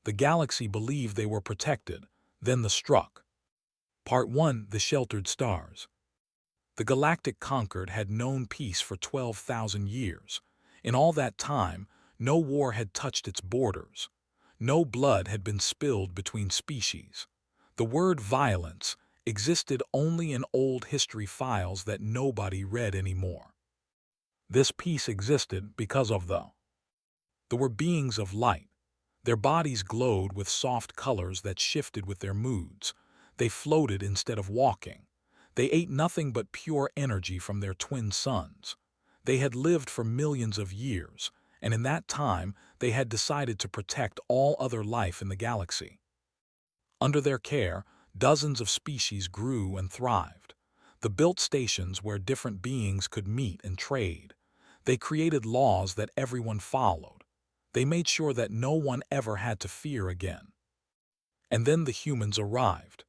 The galaxy believed they were protected. Then the struck. Part 1: The Sheltered Stars. The Galactic Concord had known peace for 12,000 years. In all that time, no war had touched its borders. No blood had been spilled between species. The word violence existed only in old history files that nobody read anymore. This peace existed because of There were beings of light. Their bodies glowed with soft colors that shifted with their moods. They floated instead of walking. They ate nothing but pure energy from their twin suns. They had lived for millions of years, and in that time they had decided to protect all other life in the galaxy. Under their care, dozens of species grew and thrived. They built stations where different beings could meet and trade. They created laws that everyone followed. They made sure that no one ever had to fear again. And then the humans arrived.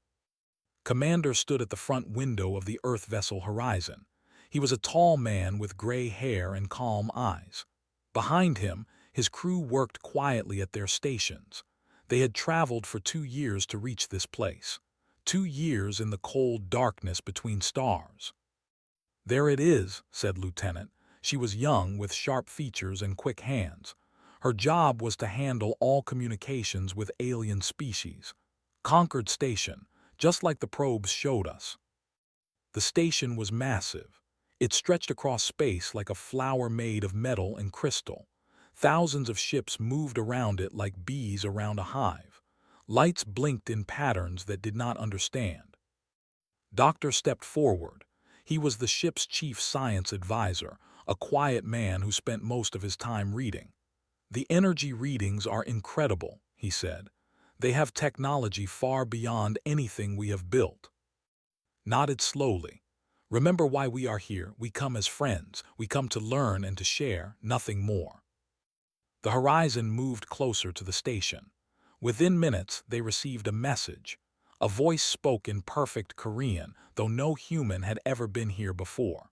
Commander stood at the front window of the Earth vessel Horizon. He was a tall man with gray hair and calm eyes. Behind him, his crew worked quietly at their stations. They had traveled for 2 years to reach this place. 2 years in the cold darkness between stars. "There it is," said Lieutenant. She was young, with sharp features and quick hands. Her job was to handle all communications with alien species. Concord Station, just like the probes showed us. The station was massive. It stretched across space like a flower made of metal and crystal. Thousands of ships moved around it like bees around a hive. Lights blinked in patterns that did not understand. Doctor stepped forward. He was the ship's chief science advisor, a quiet man who spent most of his time reading. "The energy readings are incredible," he said. "They have technology far beyond anything we have built." Nodded slowly. "Remember why we are here. We come as friends. We come to learn and to share, nothing more." The Horizon moved closer to the station. Within minutes, they received a message. A voice spoke in perfect Korean, though no human had ever been here before.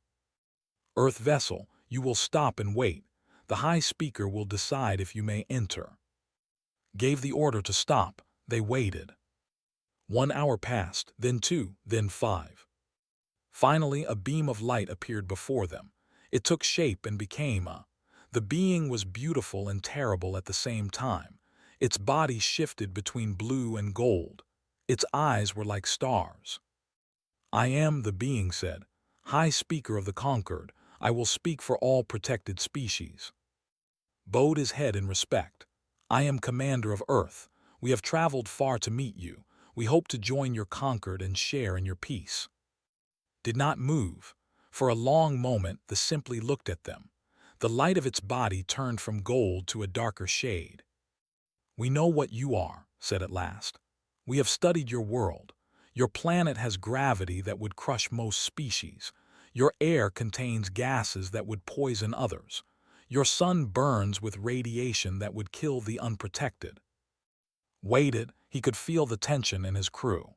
"Earth vessel, you will stop and wait. The high speaker will decide if you may enter." Gave the order to stop. They waited. 1 hour passed, then 2, then 5. Finally, a beam of light appeared before them. It took shape and became The being was beautiful and terrible at the same time. Its body shifted between blue and gold. Its eyes were like stars. "I am," the being said, "High Speaker of the Conquered. I will speak for all protected species." Bowed his head in respect. "I am Commander of Earth. We have traveled far to meet you. We hope to join your Conquered and share in your peace." Did not move. For a long moment, the simply looked at them. The light of its body turned from gold to a darker shade. "We know what you are," said at last. "We have studied your world. Your planet has gravity that would crush most species. Your air contains gases that would poison others. Your sun burns with radiation that would kill the unprotected." Waited, he could feel the tension in his crew.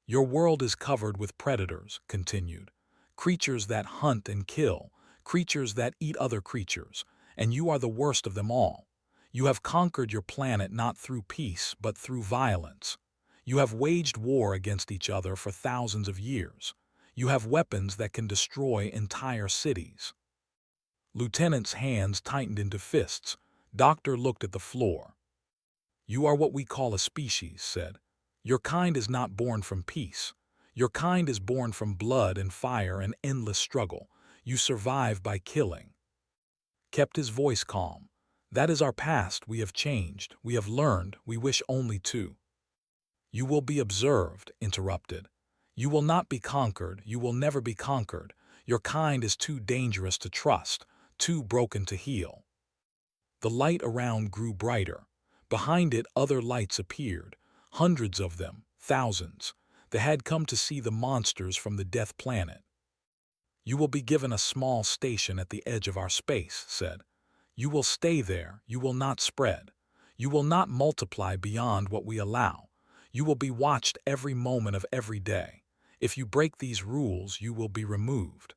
"Your world is covered with predators," continued. "Creatures that hunt and kill, creatures that eat other creatures, and you are the worst of them all. You have conquered your planet not through peace, but through violence. You have waged war against each other for thousands of years. You have weapons that can destroy entire cities." Lieutenant's hands tightened into fists. Doctor looked at the floor. "You are what we call a species," said. "Your kind is not born from peace. Your kind is born from blood and fire and endless struggle. You survive by killing." Kept his voice calm. "That is our past. We have changed. We have learned. We wish only to." "You will be observed," interrupted. "You will not be conquered. You will never be conquered. Your kind is too dangerous to trust, too broken to heal." The light around grew brighter. Behind it, other lights appeared. Hundreds of them, thousands. They had come to see the monsters from the Death Planet. "You will be given a small station at the edge of our space," said. "You will stay there. You will not spread. You will not multiply beyond what we allow. You will be watched every moment of every day. If you break these rules, you will be removed."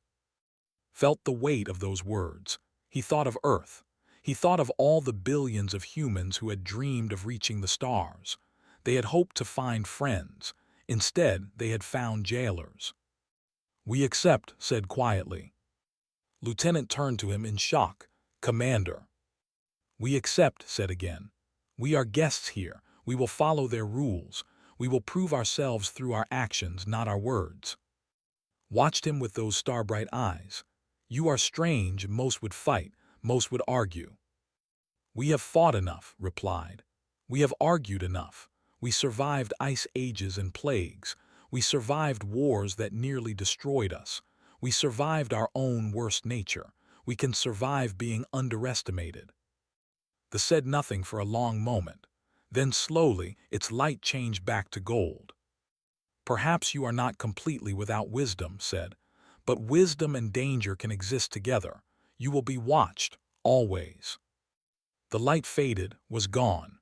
Felt the weight of those words. He thought of Earth. He thought of all the billions of humans who had dreamed of reaching the stars. They had hoped to find friends. Instead, they had found jailers. "We accept," said quietly. Lieutenant turned to him in shock. "Commander." "We accept," said again. "We are guests here. We will follow their rules. We will prove ourselves through our actions, not our words." Watched him with those star-bright eyes. "You are strange. Most would fight. Most would argue." "We have fought enough," replied. "We have argued enough. We survived ice ages and plagues. We survived wars that nearly destroyed us. We survived our own worst nature. We can survive being underestimated." The said nothing for a long moment. Then slowly its light changed back to gold. "Perhaps you are not completely without wisdom," said, "but wisdom and danger can exist together. You will be watched, always." The light faded, was gone.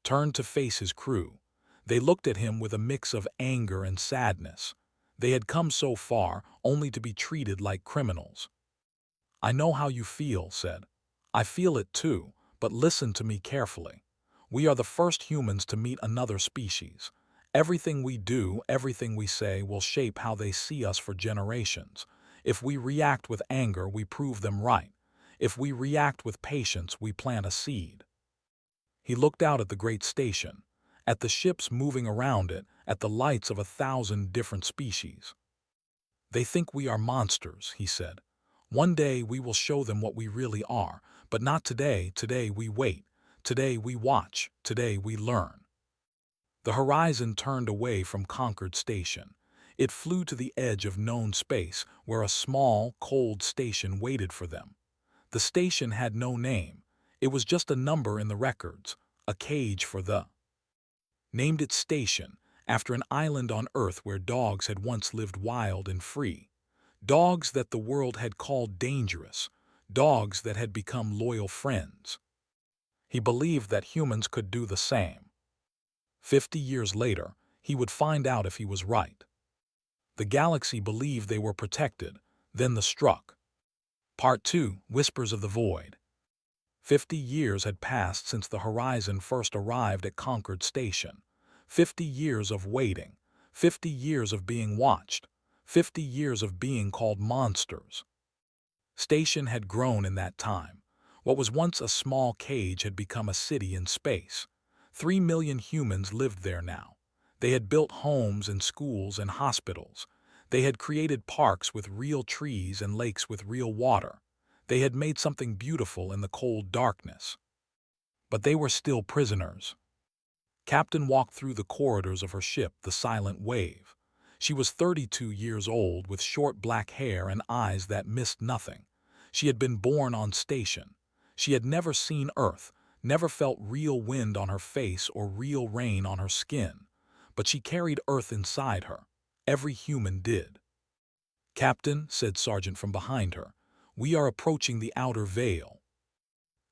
Turned to face his crew. They looked at him with a mix of anger and sadness. They had come so far only to be treated like criminals. "I know how you feel," said. "I feel it too, but listen to me carefully. We are the first humans to meet another species. Everything we do, everything we say will shape how they see us for generations. If we react with anger, we prove them right. If we react with patience, we plant a seed." He looked out at the great station, at the ships moving around it, at the lights of 1,000 different species. "They think we are monsters," he said. "One day we will show them what we really are, but not today. Today we wait. Today we watch. Today we learn." The horizon turned away from conquered station. It flew to the edge of known space, where a small, cold station waited for them. The station had no name. It was just a number in the records, a cage for the. Named its station after an island on Earth where dogs had once lived wild and free. Dogs that the world had called dangerous. Dogs that had become loyal friends. He believed that humans could do the same. 50 years later, he would find out if he was right. The galaxy believed they were protected. Then the struck. Part 2, Whispers of the Void. 50 years had passed since the horizon first arrived at Concord Station. 50 years of waiting. 50 years of being watched. 50 years of being called monsters. Station had grown in that time. What was once a small cage had become a city in space. 3 million humans lived there now. They had built homes and schools and hospitals. They had created parks with real trees and lakes with real water. They had made something beautiful in the cold darkness. But they were still prisoners. Captain walked through the corridors of her ship, the Silent Wave. She was 32 years old, with short black hair and eyes that missed nothing. She had been born on station. She had never seen Earth, never felt real wind on her face or real rain on her skin. But she carried Earth inside her. Every human did. "Captain," said Sergeant from behind her, "we are approaching the outer veil."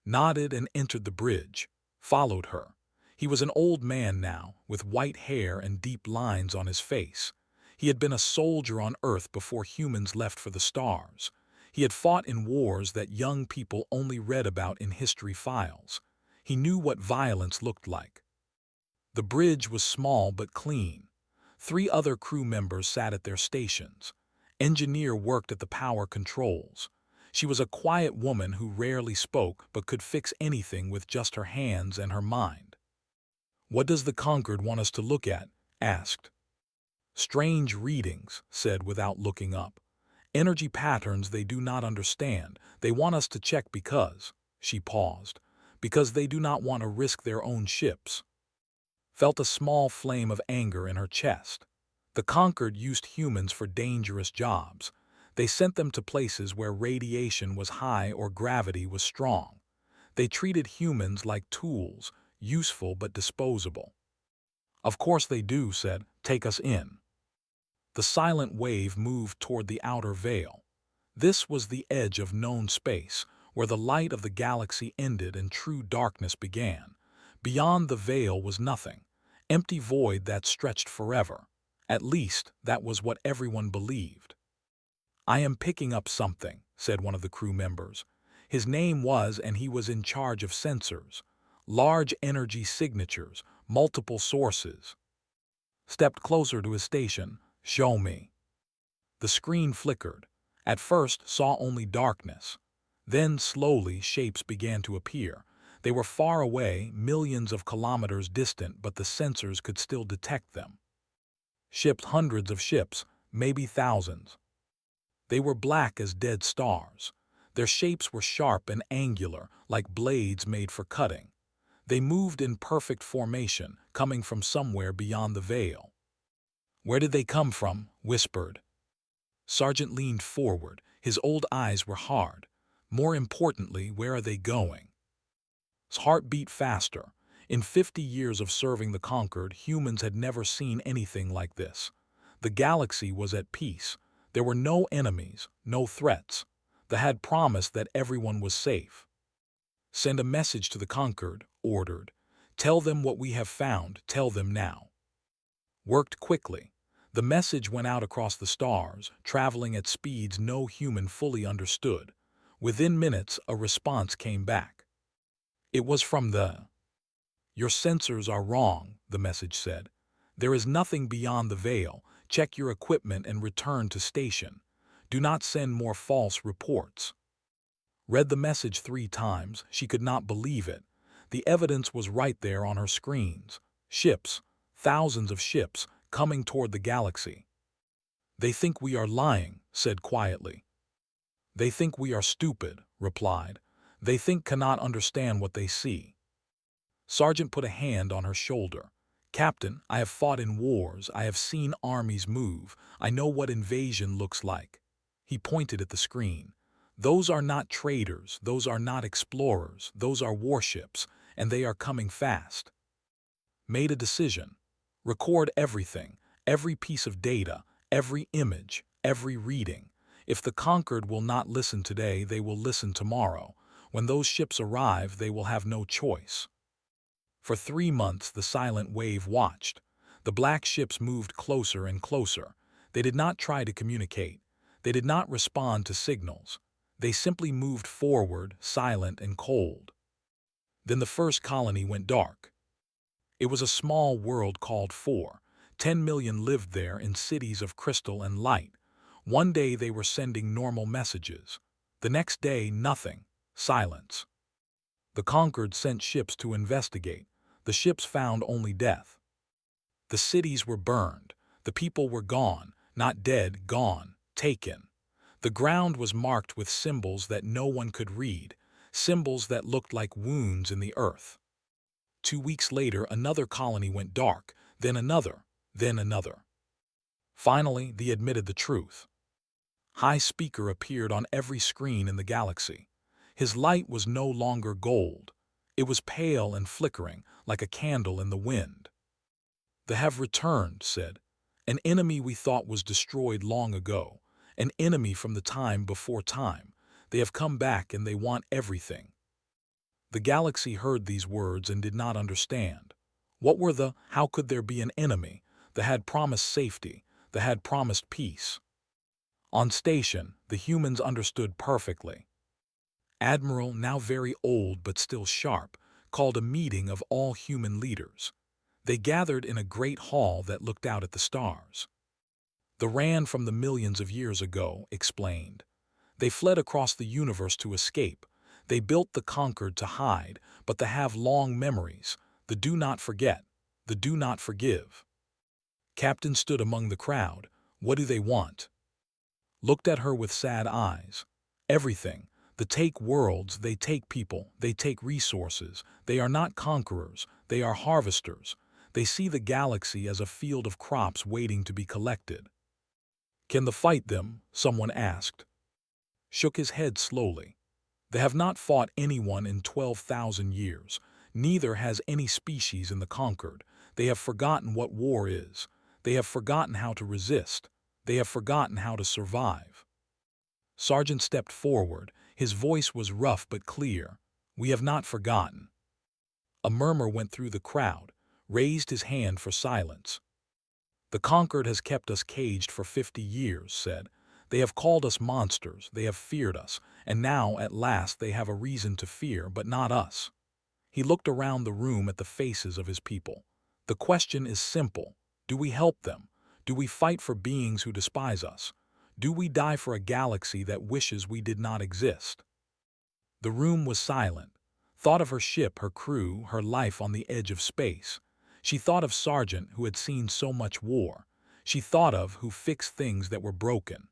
Nodded and entered the bridge. Followed her. He was an old man now, with white hair and deep lines on his face. He had been a soldier on Earth before humans left for the stars. He had fought in wars that young people only read about in history files. He knew what violence looked like. The bridge was small but clean. 3 other crew members sat at their stations. Engineer worked at the power controls. She was a quiet woman who rarely spoke but could fix anything with just her hands and her mind. "What does the Conquered want us to look at?" asked. "Strange readings," said without looking up. "Energy patterns they do not understand. They want us to check because," she paused, "because they do not want to risk their own ships." Felt a small flame of anger in her chest. The Conquered used humans for dangerous jobs. They sent them to places where radiation was high or gravity was strong. They treated humans like tools, useful but disposable. "Of course they do," said. "Take us in." The Silent Wave moved toward the outer veil. This was the edge of known space, where the light of the galaxy ended and true darkness began. Beyond the veil was nothing. Empty void that stretched forever. At least, that was what everyone believed. "I am picking up something," said one of the crew members. His name was, and he was in charge of sensors, large energy signatures, multiple sources. Stepped closer to his station. Show me. The screen flickered. At first saw only darkness. Then slowly shapes began to appear. They were far away, millions of kilometers distant, but the sensors could still detect them. Ships, hundreds of ships, maybe thousands. They were black as dead stars. Their shapes were sharp and angular, like blades made for cutting. They moved in perfect formation, coming from somewhere beyond the veil. Where did they come from? Whispered. Sergeant leaned forward. His old eyes were hard. More importantly, where are they going? His heart beat faster. In 50 years of serving the conquered, humans had never seen anything like this. The galaxy was at peace. There were no enemies, no threats. They had promised that everyone was safe. Send a message to the conquered, ordered. Tell them what we have found, tell them now. Worked quickly. The message went out across the stars, traveling at speeds no human fully understood. Within minutes, a response came back. It was from the... Your sensors are wrong, the message said. There is nothing beyond the veil. Check your equipment and return to station. Do not send more false reports. Read the message 3 times. She could not believe it. The evidence was right there on her screens. Ships, thousands of ships, coming toward the galaxy. They think we are lying, said quietly. They think we are stupid, replied. They think cannot understand what they see. Sergeant put a hand on her shoulder. Captain, I have fought in wars. I have seen armies move. I know what invasion looks like. He pointed at the screen. Those are not traders. Those are not explorers. Those are warships, and they are coming fast. Made a decision. Record everything, every piece of data, every image, every reading. If the conquered will not listen today, they will listen tomorrow. When those ships arrive, they will have no choice. For 3 months, the silent wave watched. The black ships moved closer and closer. They did not try to communicate. They did not respond to signals. They simply moved forward, silent and cold. Then the first colony went dark. It was a small world called 4. 10 million lived there in cities of crystal and light. One day they were sending normal messages. The next day, nothing. Silence. The conquered sent ships to investigate. The ships found only death. The cities were burned. The people were gone, not dead, gone, taken. The ground was marked with symbols that no one could read, symbols that looked like wounds in the earth. 2 weeks later, another colony went dark, then another, then another. Finally, they admitted the truth. High Speaker appeared on every screen in the galaxy. His light was no longer gold. It was pale and flickering, like a candle in the wind. They have returned, said. An enemy we thought was destroyed long ago. An enemy from the time before time. They have come back and they want everything. The galaxy heard these words and did not understand. What were the... How could there be an enemy? They had promised safety. They had promised peace. On station, the humans understood perfectly. Admiral, now very old but still sharp, called a meeting of all human leaders. They gathered in a great hall that looked out at the stars. They ran from the millions of years ago, explained. They fled across the universe to escape. They built the conquered to hide, but they have long memories. The do not forget, the do not forgive. Captain stood among the crowd. What do they want? Looked at her with sad eyes. Everything. They take worlds, they take people, they take resources. They are not conquerors, they are harvesters. They see the galaxy as a field of crops waiting to be collected. Can they fight them? Someone asked. Shook his head slowly. They have not fought anyone in 12,000 years. Neither has any species in the conquered. They have forgotten what war is. They have forgotten how to resist. They have forgotten how to survive. Sergeant stepped forward. His voice was rough but clear. We have not forgotten. A murmur went through the crowd, raised his hand for silence. The conquered has kept us caged for 50 years, said. They have called us monsters, they have feared us, and now, at last, they have a reason to fear, but not us. He looked around the room at the faces of his people. The question is simple. Do we help them? Do we fight for beings who despise us? Do we die for a galaxy that wishes we did not exist? The room was silent. Thought of her ship, her crew, her life on the edge of space. She thought of Sargent, who had seen so much war. She thought of who fixed things that were broken.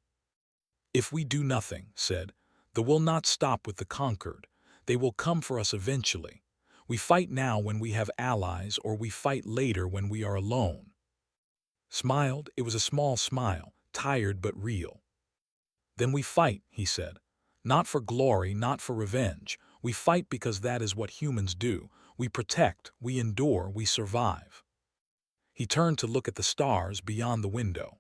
If we do nothing, said, the will not stop with the conquered. They will come for us eventually. We fight now when we have allies, or we fight later when we are alone. Smiled, it was a small smile, tired but real. Then we fight, he said. Not for glory, not for revenge. We fight because that is what humans do. We protect, we endure, we survive. He turned to look at the stars beyond the window.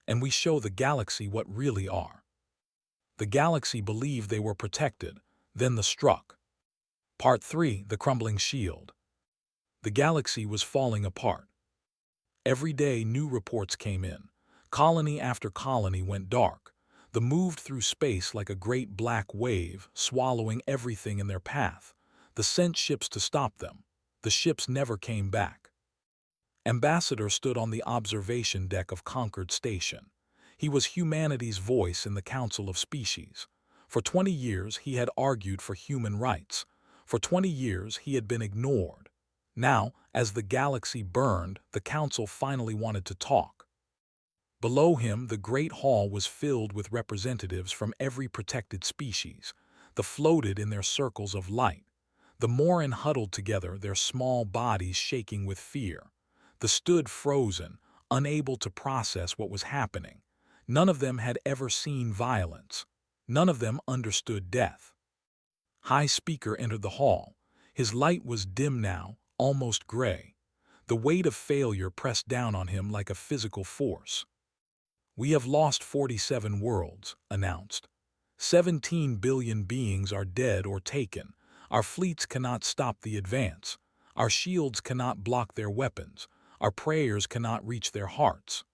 And we show the galaxy what really are. The galaxy believed they were protected, then the struck. Part 3, the crumbling shield. The galaxy was falling apart. Every day new reports came in. Colony after colony went dark. They moved through space like a great black wave, swallowing everything in their path. They sent ships to stop them. The ships never came back. Ambassador stood on the observation deck of Concord Station. He was humanity's voice in the Council of Species. For 20 years he had argued for human rights. For 20 years he had been ignored. Now, as the galaxy burned, the council finally wanted to talk. Below him, the great hall was filled with representatives from every protected species. They floated in their circles of light. The Morin huddled together, their small bodies shaking with fear. They stood frozen, unable to process what was happening. None of them had ever seen violence. None of them understood death. High Speaker entered the hall. His light was dim now, almost gray. The weight of failure pressed down on him like a physical force. We have lost 47 worlds, announced. 17 billion beings are dead or taken. Our fleets cannot stop the advance. Our shields cannot block their weapons. Our prayers cannot reach their hearts.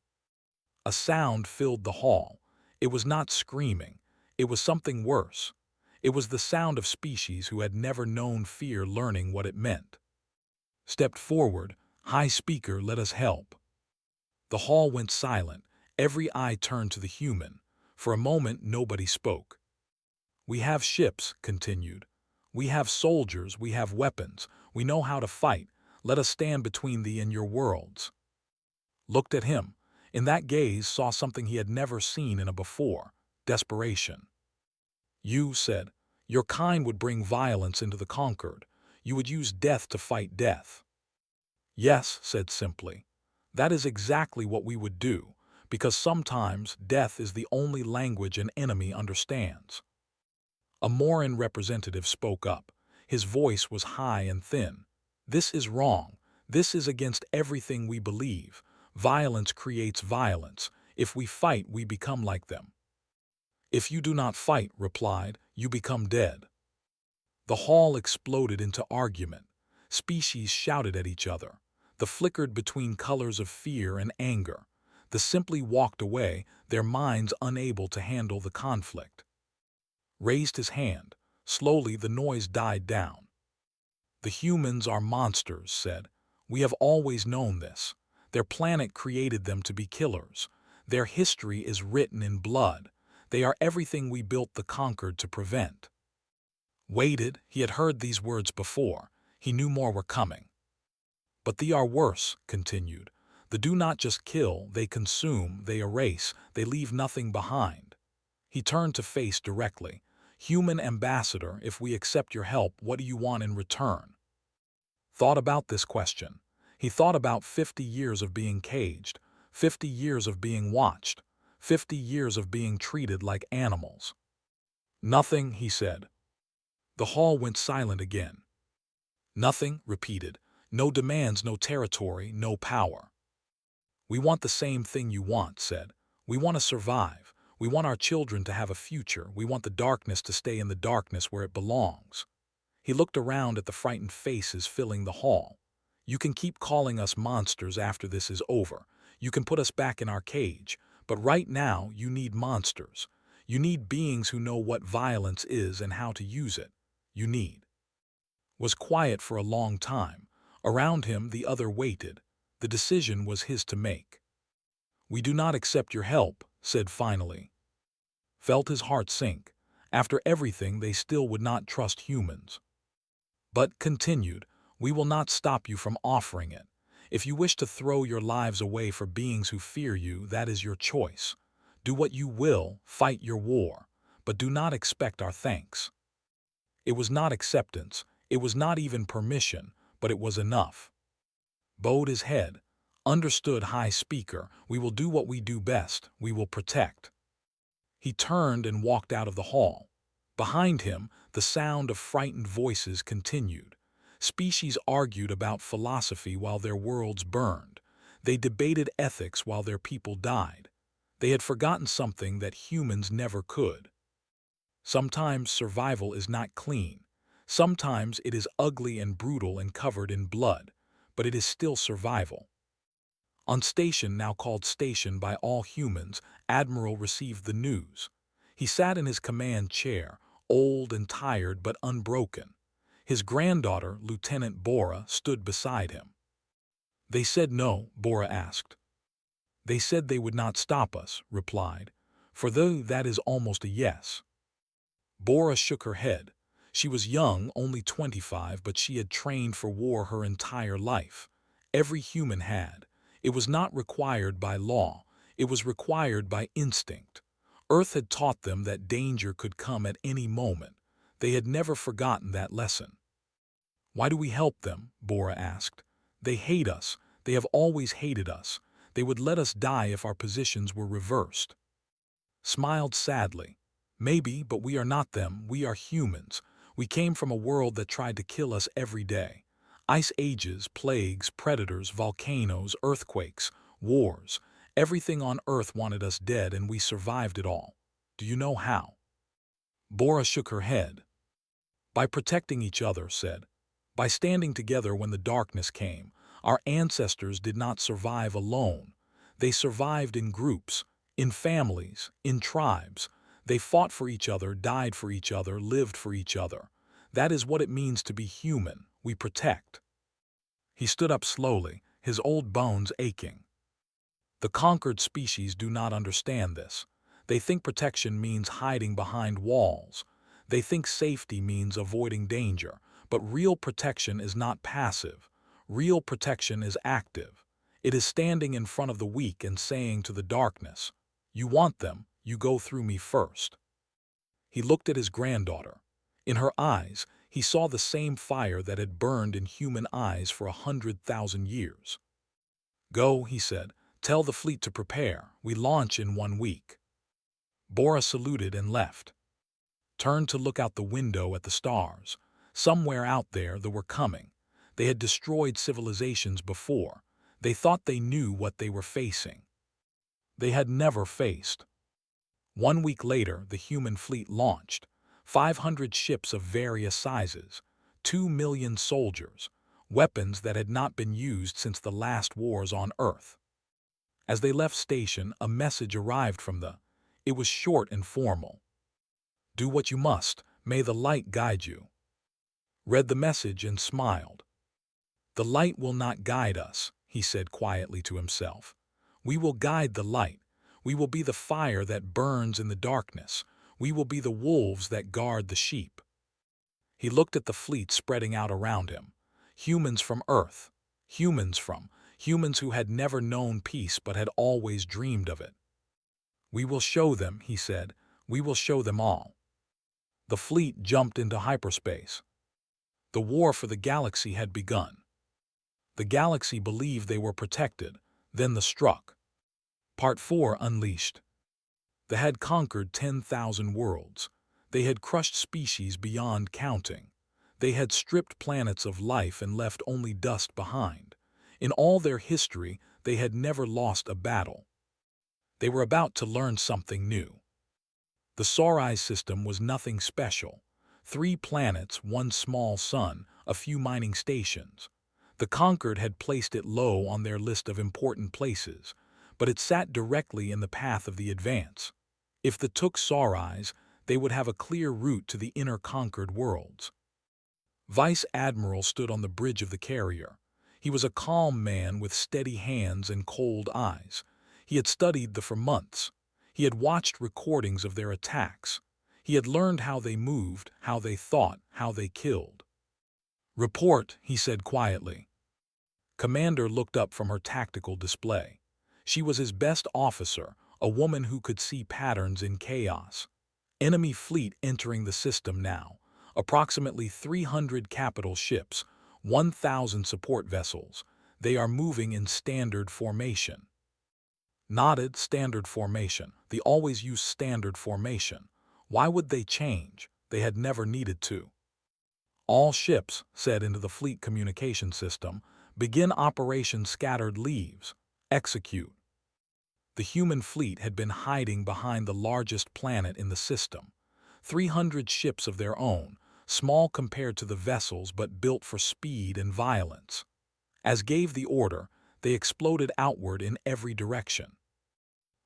A sound filled the hall. It was not screaming. It was something worse. It was the sound of species who had never known fear learning what it meant. Stepped forward, High Speaker, let us help. The hall went silent. Every eye turned to the human. For a moment, nobody spoke. We have ships, continued. We have soldiers, we have weapons. We know how to fight. Let us stand between thee and your worlds. Looked at him. In that gaze saw something he had never seen in a before, desperation. You, said, your kind would bring violence into the conquered. You would use death to fight death. Yes, said simply. That is exactly what we would do, because sometimes death is the only language an enemy understands. A Morin representative spoke up. His voice was high and thin. This is wrong. This is against everything we believe. Violence creates violence. If we fight, we become like them. If you do not fight, replied, you become dead. The hall exploded into argument. Species shouted at each other. They flickered between colors of fear and anger. They simply walked away, their minds unable to handle the conflict. Raised his hand. Slowly the noise died down. The humans are monsters, said. We have always known this. Their planet created them to be killers. Their history is written in blood. They are everything we built the conquered to prevent. Waited, he had heard these words before. He knew more were coming. But they are worse, continued. They do not just kill, they consume, they erase, they leave nothing behind. He turned to face directly. Human ambassador, if we accept your help, what do you want in return? Thought about this question. He thought about 50 years of being caged, 50 years of being watched, 50 years of being treated like animals. Nothing, he said. The hall went silent again. Nothing, repeated. No demands, no territory, no power. We want the same thing you want, said. We want to survive. We want our children to have a future. We want the darkness to stay in the darkness where it belongs. He looked around at the frightened faces filling the hall. You can keep calling us monsters after this is over. You can put us back in our cage. But right now, you need monsters. You need beings who know what violence is and how to use it. You need. Was quiet for a long time. Around him, the other waited. The decision was his to make. We do not accept your help, said finally. Felt his heart sink. After everything, they still would not trust humans. But continued, we will not stop you from offering it. If you wish to throw your lives away for beings who fear you, that is your choice. Do what you will, fight your war, but do not expect our thanks. It was not acceptance, it was not even permission, but it was enough. Bowed his head. Understood, High Speaker, we will do what we do best, we will protect. He turned and walked out of the hall. Behind him, the sound of frightened voices continued. Species argued about philosophy while their worlds burned. They debated ethics while their people died. They had forgotten something that humans never could. Sometimes survival is not clean. Sometimes it is ugly and brutal and covered in blood, but it is still survival. On station, now called station by all humans, Admiral received the news. He sat in his command chair, old and tired but unbroken. His granddaughter, Lieutenant Bora, stood beside him. They said no, Bora asked. They said they would not stop us, replied, for though that is almost a yes. Bora shook her head. She was young, only 25, but she had trained for war her entire life. Every human had. It was not required by law. It was required by instinct. Earth had taught them that danger could come at any moment. They had never forgotten that lesson. Why do we help them? Bora asked. They hate us. They have always hated us. They would let us die if our positions were reversed. Smiled sadly. Maybe, but we are not them. We are humans. We came from a world that tried to kill us every day. Ice ages, plagues, predators, volcanoes, earthquakes, wars. Everything on Earth wanted us dead, and we survived it all. Do you know how? Bora shook her head. By protecting each other, said. By standing together when the darkness came. Our ancestors did not survive alone. They survived in groups, in families, in tribes. They fought for each other, died for each other, lived for each other. That is what it means to be human. We protect. He stood up slowly, his old bones aching. The conquered species do not understand this. They think protection means hiding behind walls. They think safety means avoiding danger. But real protection is not passive. Real protection is active. It is standing in front of the weak and saying to the darkness, "You want them, you go through me first." He looked at his granddaughter. In her eyes, he saw the same fire that had burned in human eyes for 100,000 years. Go, he said, tell the fleet to prepare. We launch in 1 week. Bora saluted and left. Turned to look out the window at the stars. Somewhere out there they were coming. They had destroyed civilizations before. They thought they knew what they were facing. They had never faced. 1 week later, the human fleet launched. 500 ships of various sizes, 2 million soldiers, weapons that had not been used since the last wars on Earth. As they left station, a message arrived from the. It was short and formal. Do what you must, may the light guide you. Read the message and smiled. The light will not guide us, he said quietly to himself. We will guide the light. We will be the fire that burns in the darkness. We will be the wolves that guard the sheep. He looked at the fleet spreading out around him. Humans from Earth. Humans who had never known peace but had always dreamed of it. We will show them, he said. We will show them all. The fleet jumped into hyperspace. The war for the galaxy had begun. The galaxy believed they were protected. Then the struck. Part 4 Unleashed. They had conquered 10,000 worlds. They had crushed species beyond counting. They had stripped planets of life and left only dust behind. In all their history, they had never lost a battle. They were about to learn something new. The Sorai system was nothing special. 3 planets, 1 small sun, a few mining stations. The conquered had placed it low on their list of important places, but it sat directly in the path of the advance. If the took saw eyes, they would have a clear route to the inner conquered worlds. Vice Admiral stood on the bridge of the carrier. He was a calm man with steady hands and cold eyes. He had studied for months. He had watched recordings of their attacks. He had learned how they moved, how they thought, how they killed. "Report," he said quietly. Commander looked up from her tactical display. She was his best officer, a woman who could see patterns in chaos. Enemy fleet entering the system now. Approximately 300 capital ships, 1,000 support vessels. They are moving in standard formation. Nodded. Standard formation. They always use standard formation. Why would they change? They had never needed to. All ships, said into the fleet communication system, begin Operation Scattered Leaves. Execute. The human fleet had been hiding behind the largest planet in the system. 300 ships of their own, small compared to the vessels but built for speed and violence. As gave the order, they exploded outward in every direction.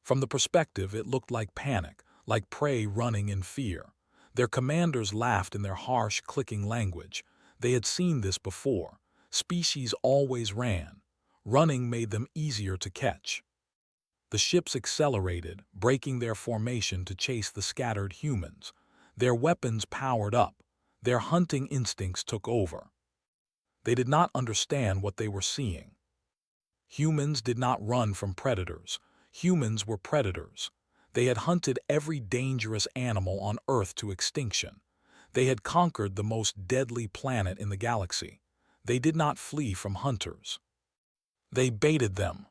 From the perspective, it looked like panic, like prey running in fear. Their commanders laughed in their harsh, clicking language. They had seen this before. Species always ran. Running made them easier to catch. The ships accelerated, breaking their formation to chase the scattered humans. Their weapons powered up. Their hunting instincts took over. They did not understand what they were seeing. Humans did not run from predators. Humans were predators. They had hunted every dangerous animal on Earth to extinction. They had conquered the most deadly planet in the galaxy. They did not flee from hunters. They baited them.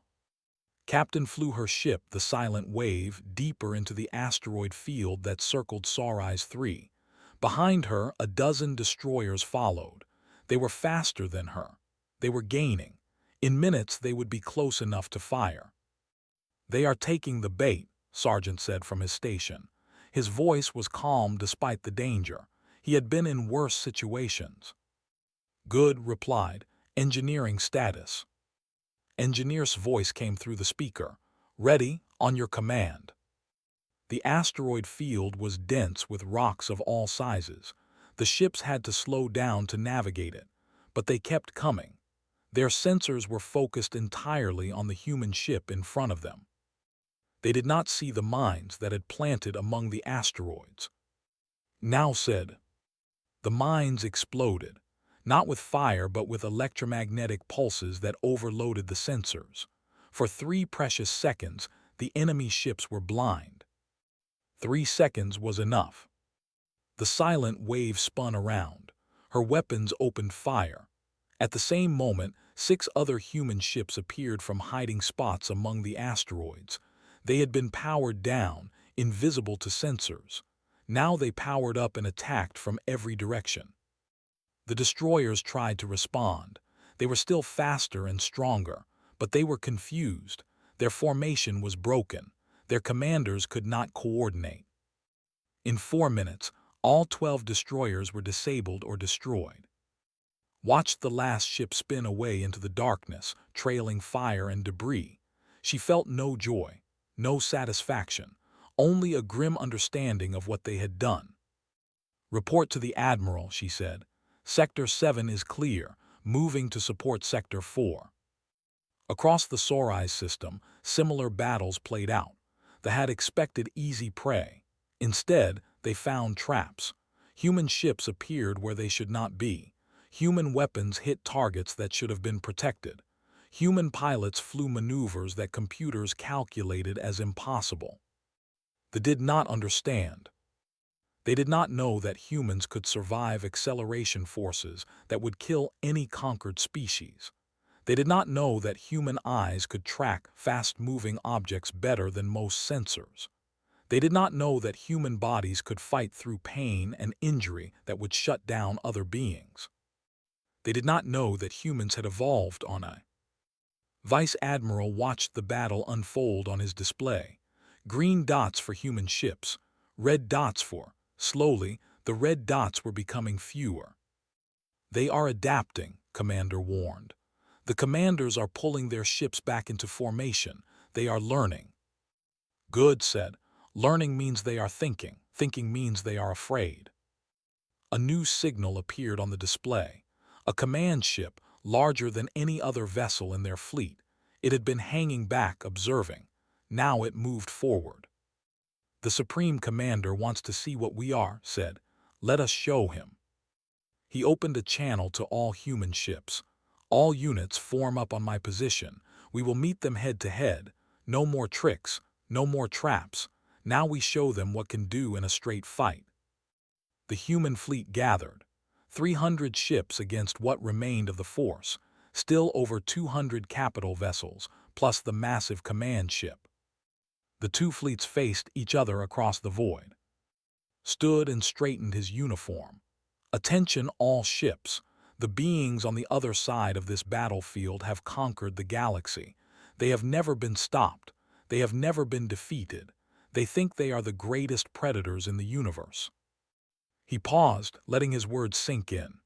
Captain flew her ship, the Silent Wave, deeper into the asteroid field that circled Saurise 3. Behind her, a dozen destroyers followed. They were faster than her. They were gaining. In minutes, they would be close enough to fire. "They are taking the bait," Sergeant said from his station. His voice was calm despite the danger. He had been in worse situations. "Good," replied. "Engineering status." Engineer's voice came through the speaker. "Ready, on your command." The asteroid field was dense with rocks of all sizes. The ships had to slow down to navigate it, but they kept coming. Their sensors were focused entirely on the human ship in front of them. They did not see the mines that had planted among the asteroids. Now said, the mines exploded, not with fire but with electromagnetic pulses that overloaded the sensors. For 3 precious seconds, the enemy ships were blind. 3 seconds was enough. The Silent Wave spun around. Her weapons opened fire. At the same moment, 6 other human ships appeared from hiding spots among the asteroids. They had been powered down, invisible to sensors. Now they powered up and attacked from every direction. The destroyers tried to respond. They were still faster and stronger, but they were confused. Their formation was broken. Their commanders could not coordinate. In 4 minutes, all 12 destroyers were disabled or destroyed. Watched the last ship spin away into the darkness, trailing fire and debris. She felt no joy, no satisfaction, only a grim understanding of what they had done. "Report to the Admiral," she said. "Sector 7 is clear, moving to support Sector 4. Across the Saurise system, similar battles played out. They had expected easy prey. Instead, they found traps. Human ships appeared where they should not be. Human weapons hit targets that should have been protected. Human pilots flew maneuvers that computers calculated as impossible. They did not understand. They did not know that humans could survive acceleration forces that would kill any conquered species. They did not know that human eyes could track fast-moving objects better than most sensors. They did not know that human bodies could fight through pain and injury that would shut down other beings. They did not know that humans had evolved on a. Vice Admiral watched the battle unfold on his display. Green dots for human ships, red dots for. Slowly, the red dots were becoming fewer. "They are adapting," Commander warned. "The commanders are pulling their ships back into formation. They are learning. Good, said. Learning means they are thinking. Thinking means they are afraid. A new signal appeared on the display. A command ship, larger than any other vessel in their fleet. It had been hanging back, observing. Now it moved forward. The Supreme Commander wants to see what we are, said. Let us show him. He opened a channel to all human ships. All units form up on my position. We will meet them head to head. No more tricks, no more traps. Now we show them what can do in a straight fight. The human fleet gathered. 300 ships against what remained of the force, still over 200 capital vessels, plus the massive command ship. The two fleets faced each other across the void. Stood and straightened his uniform. Attention all ships. The beings on the other side of this battlefield have conquered the galaxy. They have never been stopped. They have never been defeated. They think they are the greatest predators in the universe. He paused, letting his words sink in.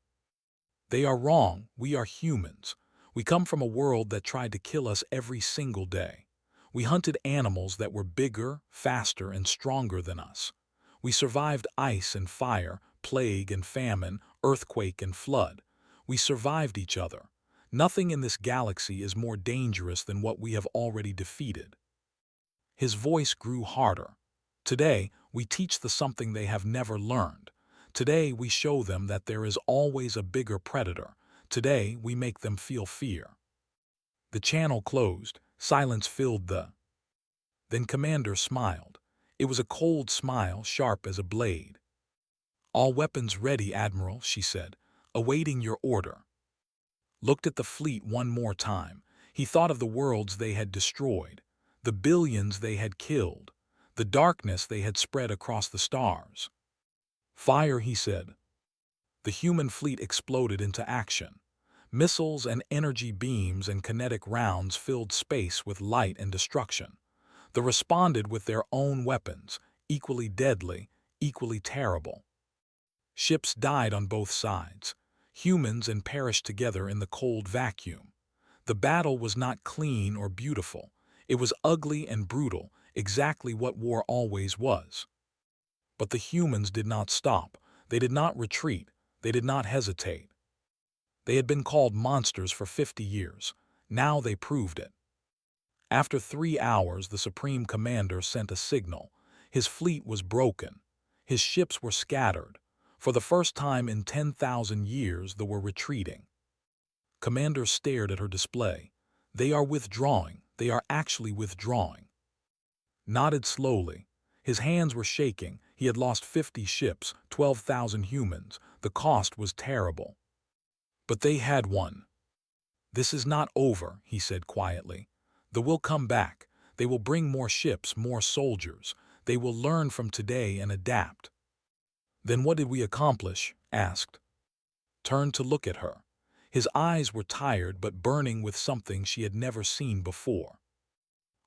They are wrong. We are humans. We come from a world that tried to kill us every single day. We hunted animals that were bigger, faster, and stronger than us. We survived ice and fire, plague and famine, earthquake and flood. We survived each other. Nothing in this galaxy is more dangerous than what we have already defeated. His voice grew harder. Today, we teach them something they have never learned. Today, we show them that there is always a bigger predator. Today, we make them feel fear. The channel closed. Silence filled the... Then Commander smiled. It was a cold smile, sharp as a blade. All weapons ready, Admiral, she said, awaiting your order. Looked at the fleet one more time. He thought of the worlds they had destroyed, the billions they had killed, the darkness they had spread across the stars. Fire, he said. The human fleet exploded into action. Missiles and energy beams and kinetic rounds filled space with light and destruction. They responded with their own weapons, equally deadly, equally terrible. Ships died on both sides, humans and perished together in the cold vacuum. The battle was not clean or beautiful. It was ugly and brutal, exactly what war always was. But the humans did not stop. They did not retreat. They did not hesitate. They had been called monsters for 50 years. Now they proved it. After 3 hours, the Supreme Commander sent a signal. His fleet was broken. His ships were scattered. For the first time in 10,000 years, they were retreating. Commander stared at her display. They are withdrawing. They are actually withdrawing. Nodded slowly. His hands were shaking. He had lost 50 ships, 12,000 humans. The cost was terrible. But they had won. This is not over, he said quietly. They will come back. They will bring more ships, more soldiers. They will learn from today and adapt. Then what did we accomplish? Asked. Turned to look at her. His eyes were tired but burning with something she had never seen before.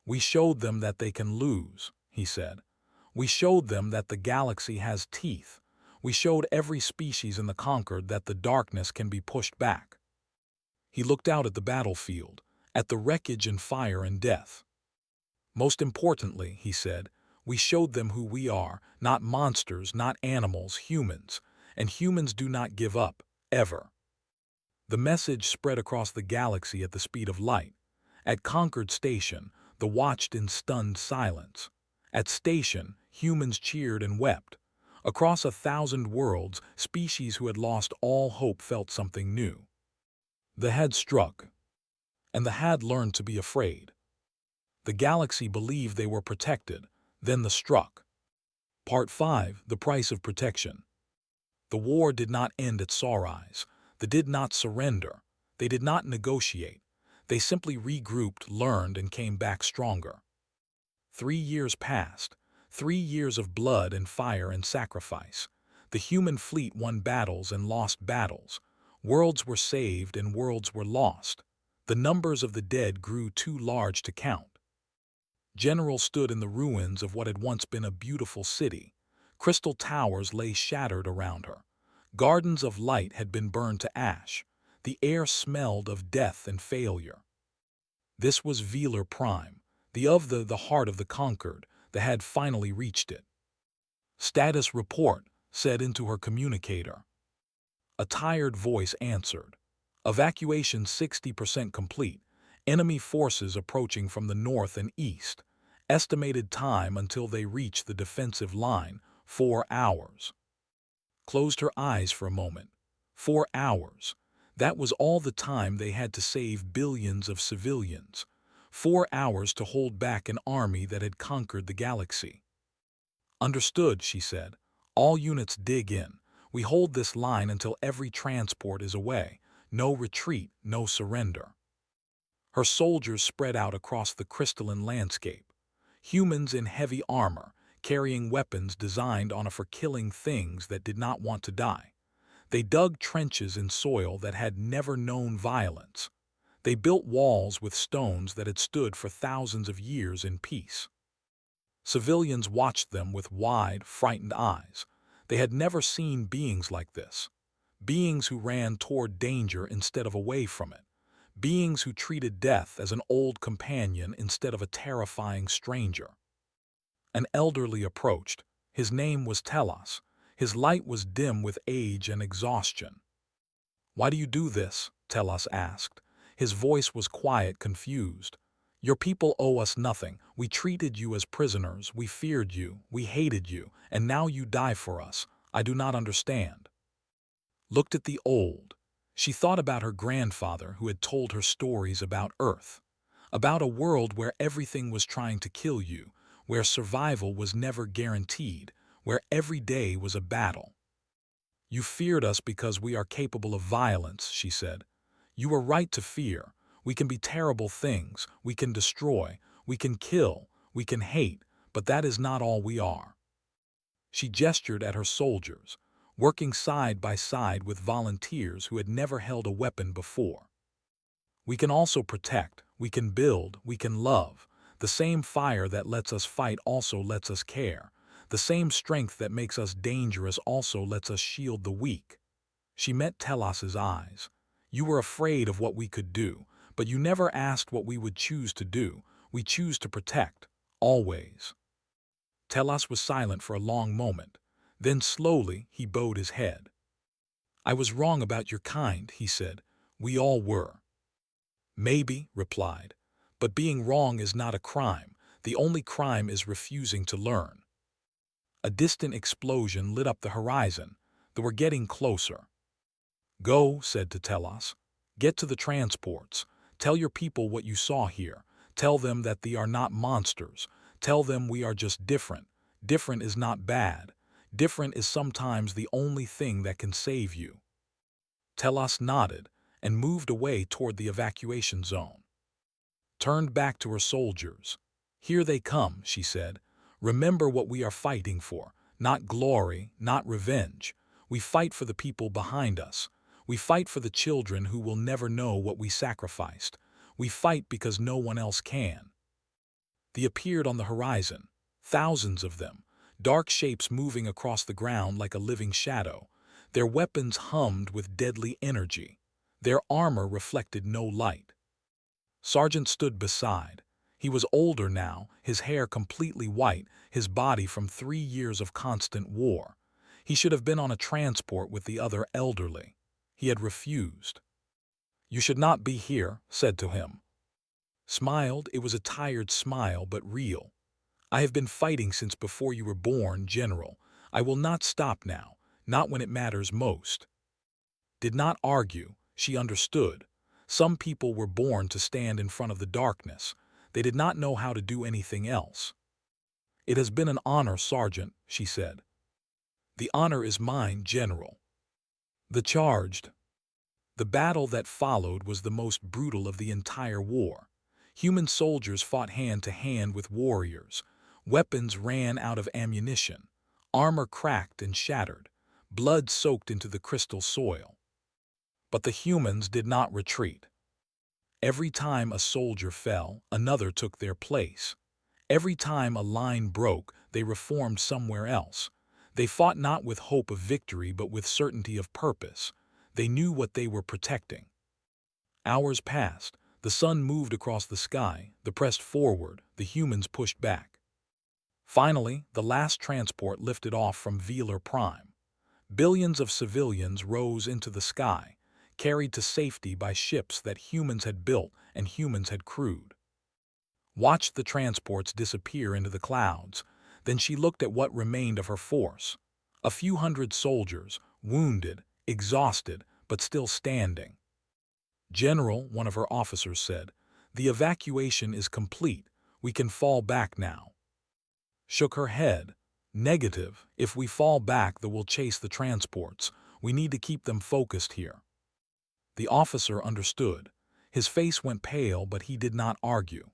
We showed them that they can lose, he said. We showed them that the galaxy has teeth. We showed every species in the conquered that the darkness can be pushed back. He looked out at the battlefield, at the wreckage and fire and death. Most importantly, he said, we showed them who we are, not monsters, not animals, humans. And humans do not give up, ever. The message spread across the galaxy at the speed of light. At Concord Station, they watched in stunned silence. At Station, humans cheered and wept. Across 1,000 worlds, species who had lost all hope felt something new. The had struck, and the had learned to be afraid. The galaxy believed they were protected, then the struck. Part 5, The Price of Protection. The war did not end at Saurise. They did not surrender. They did not negotiate. They simply regrouped, learned, and came back stronger. 3 years passed. 3 years of blood and fire and sacrifice. The human fleet won battles and lost battles. Worlds were saved and worlds were lost. The numbers of the dead grew too large to count. General stood in the ruins of what had once been a beautiful city. Crystal towers lay shattered around her. Gardens of light had been burned to ash. The air smelled of death and failure. This was Velar Prime. The heart of the conquered, that had finally reached it. "Status report," said into her communicator. A tired voice answered. "Evacuation 60% complete. Enemy forces approaching from the north and east. Estimated time until they reach the defensive line, 4 hours." Closed her eyes for a moment. 4 hours. That was all the time they had to save billions of civilians. 4 hours to hold back an army that had conquered the galaxy. "Understood," she said. "All units dig in. We hold this line until every transport is away. No retreat, no surrender." Her soldiers spread out across the crystalline landscape. Humans in heavy armor, carrying weapons designed for killing things that did not want to die. They dug trenches in soil that had never known violence. They built walls with stones that had stood for thousands of years in peace. Civilians watched them with wide, frightened eyes. They had never seen beings like this. Beings who ran toward danger instead of away from it. Beings who treated death as an old companion instead of a terrifying stranger. An elderly approached. His name was Telos. His light was dim with age and exhaustion. "Why do you do this?" Telos asked. His voice was quiet, confused. "Your people owe us nothing. We treated you as prisoners. We feared you. We hated you. And now you die for us. I do not understand." Looked at the old. She thought about her grandfather who had told her stories about Earth. About a world where everything was trying to kill you, where survival was never guaranteed, where every day was a battle. "You feared us because we are capable of violence," she said. "You were right to fear. We can be terrible things. We can destroy. We can kill. We can hate. But that is not all we are." She gestured at her soldiers, working side by side with volunteers who had never held a weapon before. "We can also protect. We can build. We can love. The same fire that lets us fight also lets us care. The same strength that makes us dangerous also lets us shield the weak." She met Telos's eyes. "You were afraid of what we could do, but you never asked what we would choose to do. We choose to protect. Always." Telos was silent for a long moment. Then slowly he bowed his head. "I was wrong about your kind," he said. "We all were." "Maybe," replied. "But being wrong is not a crime. The only crime is refusing to learn." A distant explosion lit up the horizon. They were getting closer. "Go," said to Telos. "Get to the transports. Tell your people what you saw here. Tell them that they are not monsters. Tell them we are just different. Different is not bad. Different is sometimes the only thing that can save you." Telos nodded and moved away toward the evacuation zone. Turned back to her soldiers. "Here they come," she said. "Remember what we are fighting for. Not glory, not revenge. We fight for the people behind us. We fight for the children who will never know what we sacrificed. We fight because no one else can." They appeared on the horizon, thousands of them, dark shapes moving across the ground like a living shadow. Their weapons hummed with deadly energy. Their armor reflected no light. Sergeant stood beside. He was older now, his hair completely white, his body from 3 years of constant war. He should have been on a transport with the other elderly. He had refused. "You should not be here," said to him. Smiled, it was a tired smile but real. "I have been fighting since before you were born, General. I will not stop now, not when it matters most." Did not argue, she understood. Some people were born to stand in front of the darkness. They did not know how to do anything else. "It has been an honor, Sergeant," she said. "The honor is mine, General." The charged. The battle that followed was the most brutal of the entire war. Human soldiers fought hand to hand with warriors. Weapons ran out of ammunition. Armor cracked and shattered. Blood soaked into the crystal soil. But the humans did not retreat. Every time a soldier fell, another took their place. Every time a line broke, they reformed somewhere else. They fought not with hope of victory but with certainty of purpose. They knew what they were protecting. Hours passed. The sun moved across the sky, the pressed forward, the humans pushed back. Finally, the last transport lifted off from Velar Prime. Billions of civilians rose into the sky, carried to safety by ships that humans had built and humans had crewed. Watched the transports disappear into the clouds, then she looked at what remained of her force. A few hundred soldiers, wounded, exhausted, but still standing. "General," one of her officers said, "the evacuation is complete. We can fall back now." Shook her head. "Negative. If we fall back, they will chase the transports. We need to keep them focused here." The officer understood. His face went pale, but he did not argue.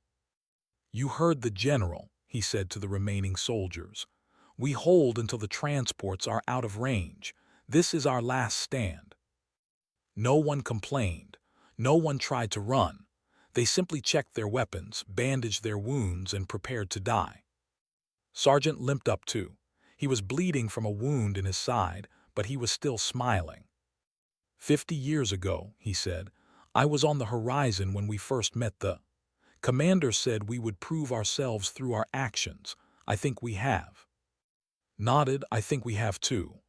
"You heard the general," he said to the remaining soldiers. "We hold until the transports are out of range. This is our last stand." No one complained. No one tried to run. They simply checked their weapons, bandaged their wounds, and prepared to die. Sergeant limped up too. He was bleeding from a wound in his side, but he was still smiling. 50 years ago," he said, "I was on the horizon when we first met. The commander said we would prove ourselves through our actions. I think we have." Nodded. "I think we have too."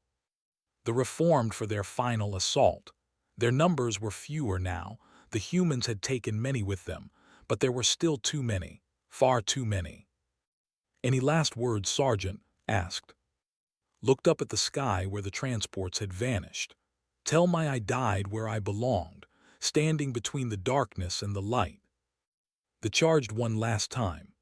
The reformed for their final assault. Their numbers were fewer now. The humans had taken many with them, but there were still too many, far too many. "Any last words, Sergeant?" asked. Looked up at the sky where the transports had vanished. "Tell me I died where I belonged, standing between the darkness and the light." The charged one last time.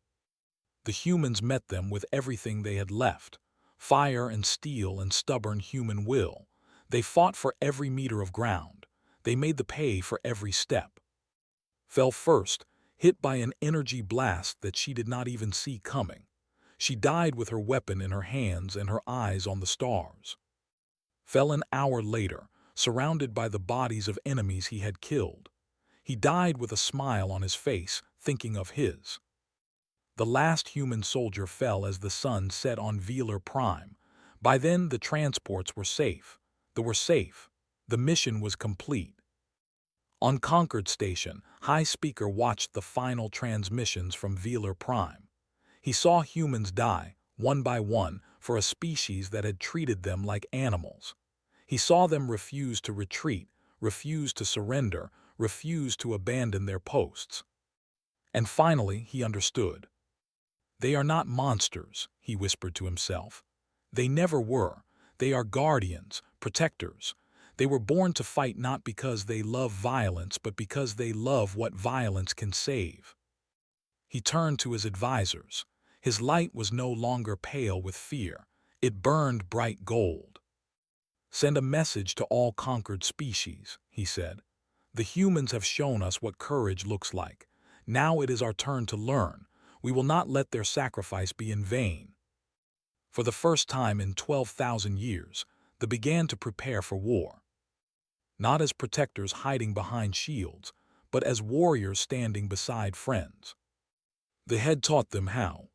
The humans met them with everything they had left, fire and steel and stubborn human will. They fought for every meter of ground. They made the pay for every step. Fell first, hit by an energy blast that she did not even see coming. She died with her weapon in her hands and her eyes on the stars. Fell an hour later, surrounded by the bodies of enemies he had killed. He died with a smile on his face, thinking of his. The last human soldier fell as the sun set on Velar Prime. By then the transports were safe. They were safe. The mission was complete. On Concord Station, High Speaker watched the final transmissions from Velar Prime. He saw humans die, one by one, for a species that had treated them like animals. He saw them refuse to retreat, refuse to surrender, refuse to abandon their posts. And finally he understood. "They are not monsters," he whispered to himself. "They never were. They are guardians, protectors. They were born to fight not because they love violence, but because they love what violence can save." He turned to his advisors. His light was no longer pale with fear. It burned bright gold. "Send a message to all conquered species," he said. "The humans have shown us what courage looks like. Now it is our turn to learn. We will not let their sacrifice be in vain." For the first time in 12,000 years, they began to prepare for war. Not as protectors hiding behind shields, but as warriors standing beside friends. They had taught them how.